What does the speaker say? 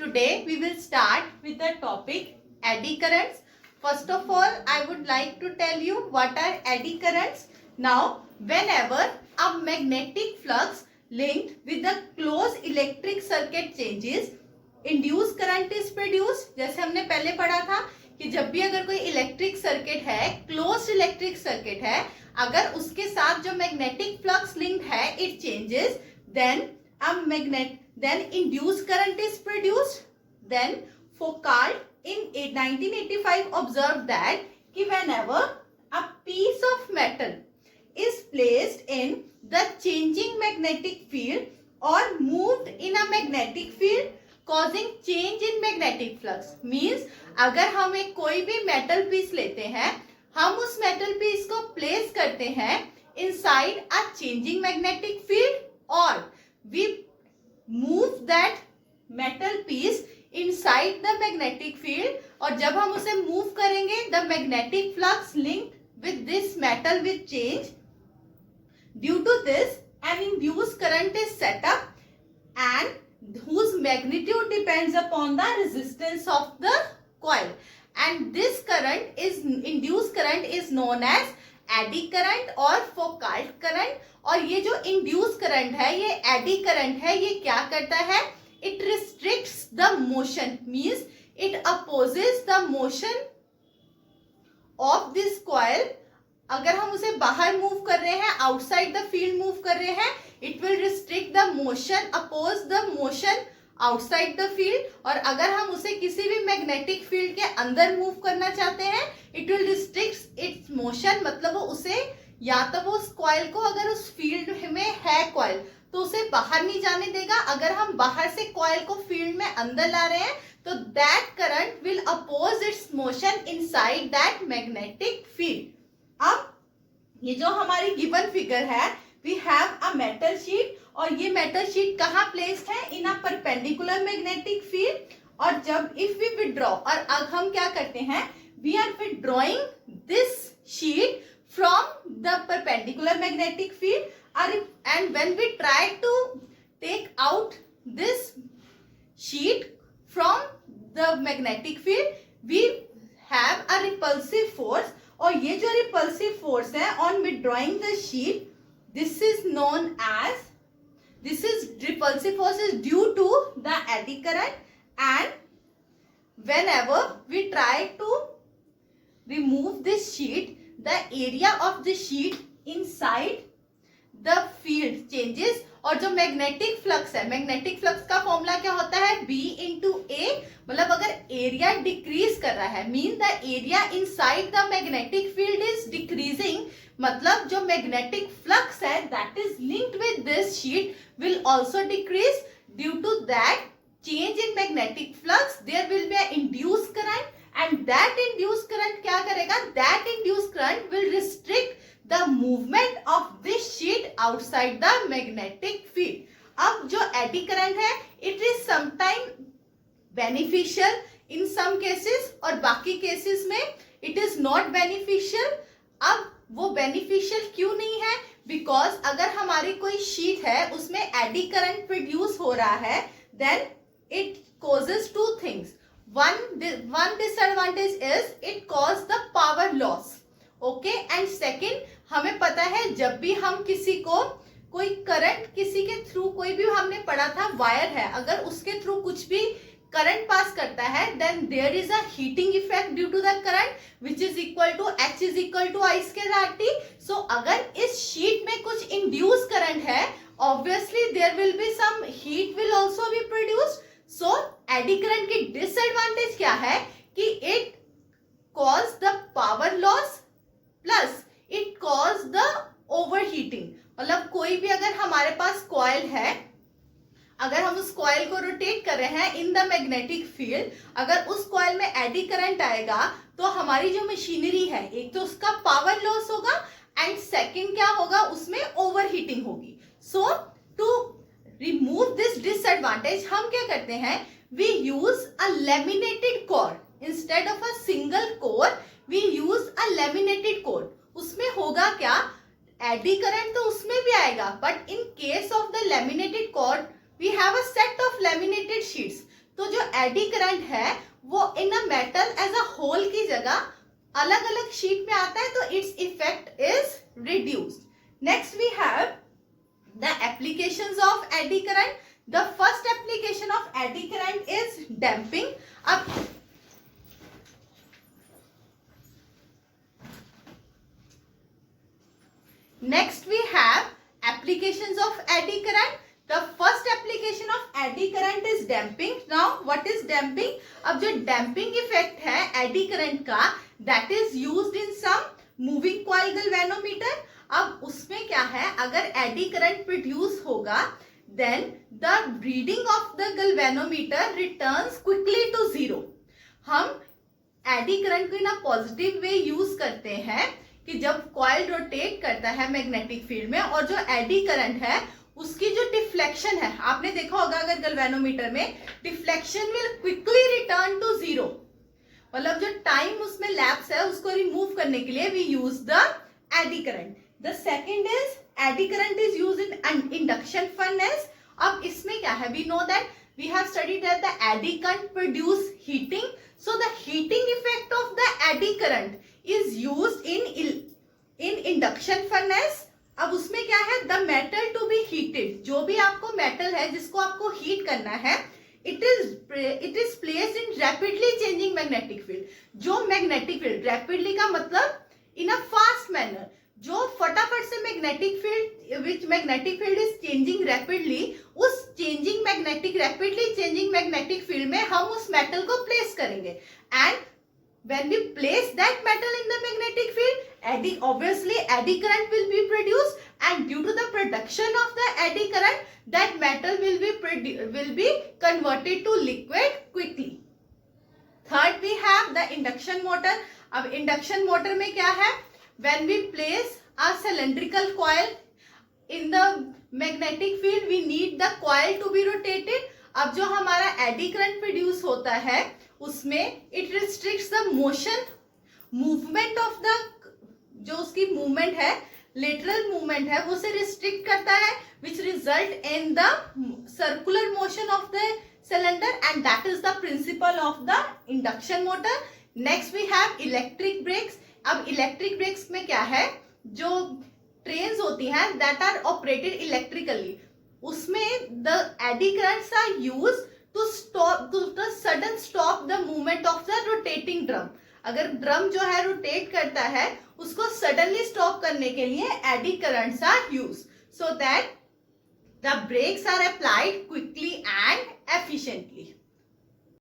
Today we will start with the topic eddy currents. First of all, I would like to tell you what are eddy currents. Now, whenever a magnetic flux linked with the closed electric circuit changes, induced current is produced. जैसे हमने पहले पढ़ा था कि जब भी अगर कोई इलेक्ट्रिक सर्किट है, क्लोज्ड इलेक्ट्रिक सर्किट है, अगर उसके साथ जो मैग्नेटिक फ्लक्स लिंक्ड है it changes, then induced current is produced. Then Foucault in 1985 observed that whenever a piece of metal is placed in the changing magnetic field or moved in a magnetic field causing change in magnetic flux, means अगर हम एक कोई भी metal piece लेते हैं, हम उस metal piece को प्लेस करते हैं inside a changing magnetic field or we move that metal piece inside the magnetic field, और जब हम उसे मूव करेंगे the magnetic flux linked with this metal will change. Due to this, an induced current is set up and whose magnitude depends upon the resistance of the coil, and this induced current is known as eddy current और फोकाल्ट current. और ये जो induce current है, ये AD current है, ये क्या करता है? It restricts the motion, means it opposes the motion of this coil. अगर हम उसे बाहर मूव कर रहे हैं, आउटसाइड द फील्ड मूव कर रहे हैं, it will restrict the motion, oppose the motion outside the field. और अगर हम उसे किसी भी मैग्नेटिक फील्ड के अंदर मूव करना चाहते हैं, it will restrict it's motion. मतलब वो उसे, या तो वो उस कॉइल को, अगर उस फील्ड में है कॉइल, तो उसे बाहर नहीं जाने देगा. अगर हम बाहर से कॉइल को फील्ड में अंदर ला रहे हैं, तो that current will oppose its motion inside that magnetic field. अब ये जो हमारी गिवन फिगर है, we have a metal sheet, और ये मेटल शीट कहाँ प्लेस्ड है? In a perpendicular magnetic field. और जब इफ वी विड्रॉ, और अब हम क्या करते हैं, we are withdrawing this sheet from the perpendicular magnetic field, and when we try to take out this sheet from the magnetic field, we have a repulsive force. और ये जो repulsive force है on withdrawing the sheet, this repulsive force is due to the eddy current, and whenever we try to remove this sheet, the area of the sheet inside the field changes. और जो magnetic flux है, magnetic flux का formula क्या होता है? B into A. मतलब अगर area decrease कर रहा है, mean the area inside the magnetic field is decreasing. मतलब जो मैग्नेटिक फ्लक्स है that is linked with this sheet will also decrease. Due to that change in magnetic flux there will be a induced current, and that induced current क्या करेगा? That induced current will restrict the movement of this sheet outside the magnetic field. अब जो eddy current है, it is sometime beneficial in some cases, और बाकी cases में it is not beneficial. अब वो beneficial क्यों नहीं है? Because अगर हमारी कोई sheet है, उसमें eddy current produce हो रहा है, then it causes two things. One disadvantage is it causes the power loss. Okay, and second, हमें पता है जब भी हम किसी को कोई करंट, किसी के थ्रू, कोई भी हमने पढ़ा था वायर है, अगर उसके थ्रू कुछ भी करंट पास करता है, then there is a heating effect due to the current which is equal to H is equal to I square RT. So अगर इस शीट में कुछ इंड्यूस करंट है, obviously there will be some heat will also be produced. So eddy current की disadvantage क्या है कि it cause the power loss plus it cause the overheating. मतलब कोई भी, अगर हमारे पास कॉइल है, अगर हम उस कॉइल को रोटेट कर रहे हैं इन द मैग्नेटिक फील्ड, अगर उस कॉइल में एडी करंट आएगा, तो हमारी जो मशीनरी है, एक तो उसका पावर लॉस होगा, एंड सेकंड क्या होगा, उसमें ओवरहीटिंग होगी. So to remove this disadvantage हम क्या करते हैं, we use a laminated core instead of a single core. We use a laminated core. उसमें होगा क्या, एडी करंट तो उसमें भी आएगा, but in case of the laminated core we have a set of laminated sheets. तो जो AD current है वो in a metal as a whole की जगह अलग अलग शीट में आता है, तो it's effect is reduced. Next we have the applications of eddy current. The first application of eddy current is damping. अब next we have applications of eddy current. The first application of eddy current is damping. Now what is damping? अब जो damping effect है eddy current का, that is used in some moving coil galvanometer. अब उसमें क्या है, अगर eddy current produce होगा then the reading of the galvanometer returns quickly to zero. हम eddy current को ना पॉजिटिव वे यूज करते हैं कि जब कॉइल रोटेट करता है मैग्नेटिक फील्ड में, और जो एडी करंट है उसकी जो डिफ्लेक्शन है, आपने देखा होगा अगर गैल्वेनोमीटर में, deflection will quickly return to zero. मतलब जो टाइम उसमें लैप्स है उसको रिमूव करने के लिए we use the eddy current. The second is eddy current is use in induction furnace. अब इसमें क्या है, we know that we have studied that the eddy current produce heating, so the heating effect of the eddy current is used in induction furnace। अब उसमें क्या है, the metal to be heated, जो भी आपको मेटल है जिसको आपको हीट करना है, it is placed in rapidly changing magnetic field। जो मैग्नेटिक फील्ड, rapidly का मतलब in a fast manner, जो फटाफट से magnetic field, which magnetic field is changing rapidly, उस changing magnetic, rapidly changing magnetic field में हम उस मेटल को प्लेस करेंगे। And when we place that metal in the magnetic field, obviously eddy current will be produced, and due to the production of the eddy current, that metal will be converted to liquid quickly. Third we have the induction motor। अब induction motor में क्या है, when we place a cylindrical coil in the magnetic field, we need the coil to be rotated। अब जो हमारा AD current produce होता है उसमें it restricts the motion, movement of the, जो उसकी मूवमेंट है, लेटरल मूवमेंट है, वो से रिस्ट्रिक्ट करता है, which result in the circular motion of the cylinder, and that is the principle of the induction motor. Next we have electric brakes. अब electric brakes में क्या है, जो ट्रेन्स होती हैं दैट आर ऑपरेटेड इलेक्ट्रिकली, उसमें the eddy currents are used to sudden stop the movement of the rotating drum। अगर drum जो है रोटेट करता है उसको सडनली स्टॉप करने के लिए eddy currents are use, so that the brakes are applied quickly and efficiently.